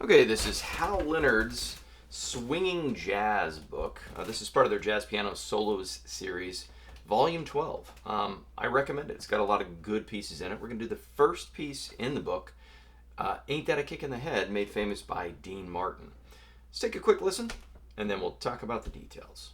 Okay, this is Hal Leonard's Swinging Jazz book. This is part of their Jazz Piano Solos series, Volume 12. I recommend it. It's got a lot of good pieces in it. We're going to do the first piece in the book, Ain't That a Kick in the Head, made famous by Dean Martin. Let's take a quick listen, and then we'll talk about the details.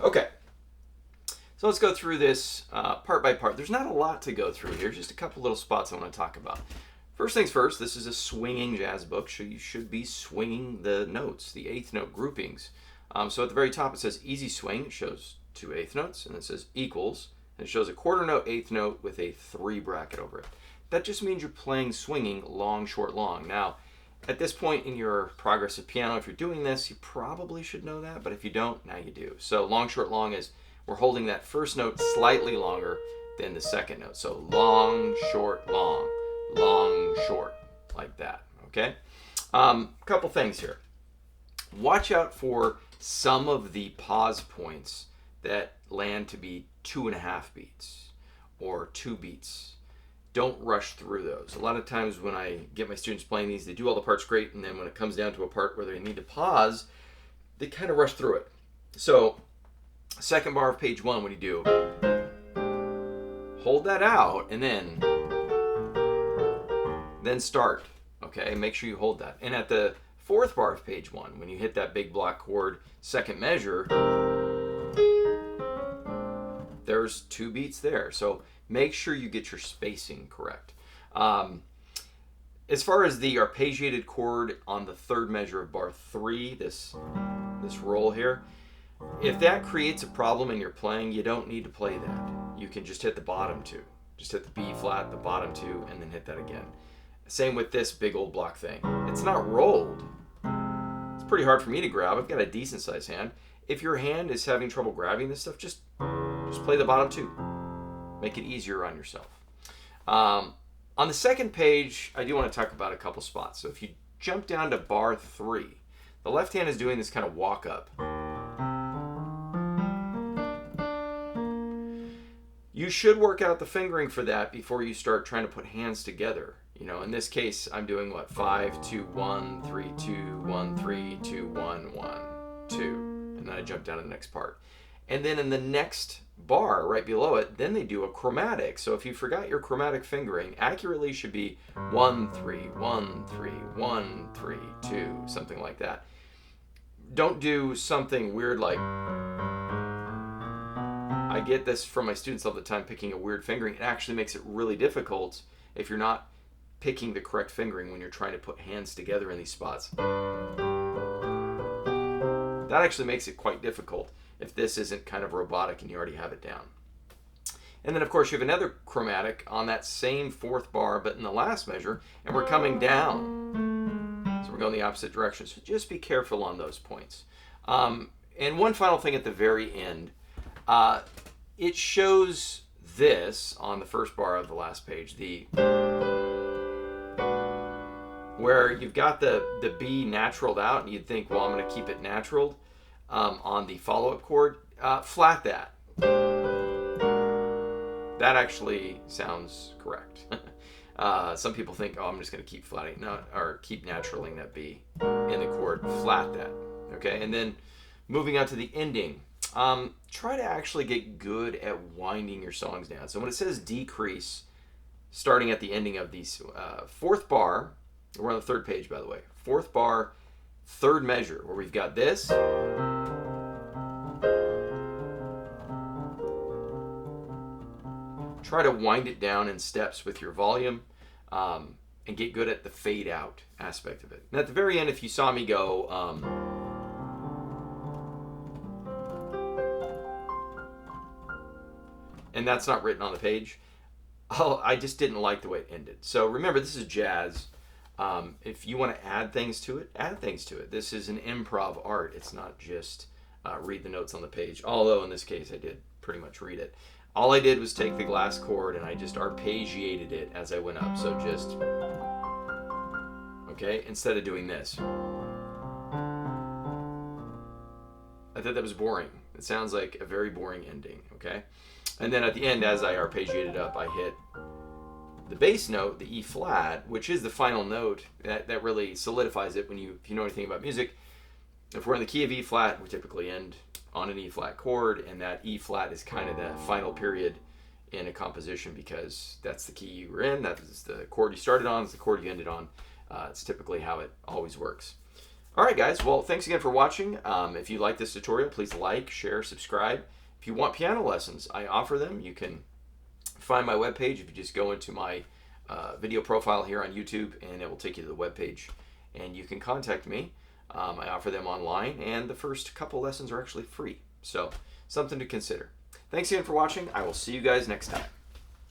Okay, so let's go through this part by part. There's not a lot to go through here, just a couple little spots I want to talk about. First things first, this is a swinging jazz book, so you should be swinging the notes, the eighth note groupings. So at the very top it says easy swing, it shows two eighth notes, and it says equals, and it shows a quarter note, eighth note with a 3 bracket over it. That just means you're playing swinging long, short, long. Now, at this point in your progressive piano, if you're doing this, you probably should know that, but if you don't, now you do. So long, short, long is we're holding that first note slightly longer than the second note. So long, short, short, like that, okay? Couple things here. Watch out for some of the pause points that land to be 2.5 beats or 2 beats. Don't rush through those. A lot of times when I get my students playing these, they do all the parts great, and then when it comes down to a part where they need to pause, they kind of rush through it. So, second bar of page 1, what do you do? Hold that out, and then start. Okay, make sure you hold that. And at the fourth bar of page 1, when you hit that big block chord, second measure, there's 2 beats there. So make sure you get your spacing correct. As far as the arpeggiated chord on the third measure of bar 3, this roll here, if that creates a problem in your playing, you don't need to play that. You can just hit the bottom 2. Just hit the B flat, the bottom 2, and then hit that again. Same with this big old block thing. It's not rolled. It's pretty hard for me to grab. I've got a decent sized hand. If your hand is having trouble grabbing this stuff, just play the bottom 2. Make it easier on yourself. On the second page, I do want to talk about a couple spots. So if you jump down to bar 3, the left hand is doing this kind of walk up. You should work out the fingering for that before you start trying to put hands together. You know, in this case, I'm doing what? 5, 2, 1, 3, 2, 1, 3, 2, 1, 1, 2. And then I jump down to the next part. And then in the next bar right below it, then they do a chromatic. So if you forgot your chromatic fingering, accurately should be 1, 3, 1, 3, 1, 3, 2, something like that. Don't do something weird like, I get this from my students all the time, picking a weird fingering. It actually makes it really difficult if you're not picking the correct fingering when you're trying to put hands together in these spots. That actually makes it quite difficult if this isn't kind of robotic and you already have it down. And then of course you have another chromatic on that same fourth bar, but in the last measure, and we're coming down. So we're going the opposite direction. So just be careful on those points. And one final thing at the very end, it shows this on the first bar of the last page, where you've got the B naturaled out, and you'd think, well, I'm going to keep it naturaled on the follow-up chord. Flat that. That actually sounds correct. Some people think, oh, I'm just going to keep flatting, no, or keep naturaling that B in the chord, flat that, okay? And then moving on to the ending, try to actually get good at winding your songs down. So when it says decrease, starting at the ending of these fourth bar, we're on the third page, by the way, fourth bar, third measure, where we've got this. Try to wind it down in steps with your volume, and get good at the fade out aspect of it. And at the very end, if you saw me go, and that's not written on the page, I just didn't like the way it ended. So remember, this is jazz. If you want to add things to it, add things to it. This is an improv art. It's not just read the notes on the page, although in this case I did pretty much read it. All I did was take the glass chord and I just arpeggiated it as I went up. So just, okay, instead of doing this. I thought that was boring. It sounds like a very boring ending, okay? And then at the end, as I arpeggiated up, I hit the bass note, the E flat, which is the final note. That really solidifies it if you know anything about music. If we're in the key of E flat, we typically end on an E flat chord, and that E flat is kind of the final period in a composition because that's the key you were in, that is the chord you started on, it's the chord you ended on. It's typically how it always works. All right, guys, well, thanks again for watching. If you like this tutorial, please like, share, subscribe. If you want piano lessons, I offer them. You can find my webpage if you just go into my video profile here on YouTube, and it will take you to the webpage, and you can contact me. I offer them online, and the first couple lessons are actually free. So, something to consider. Thanks again for watching. I will see you guys next time.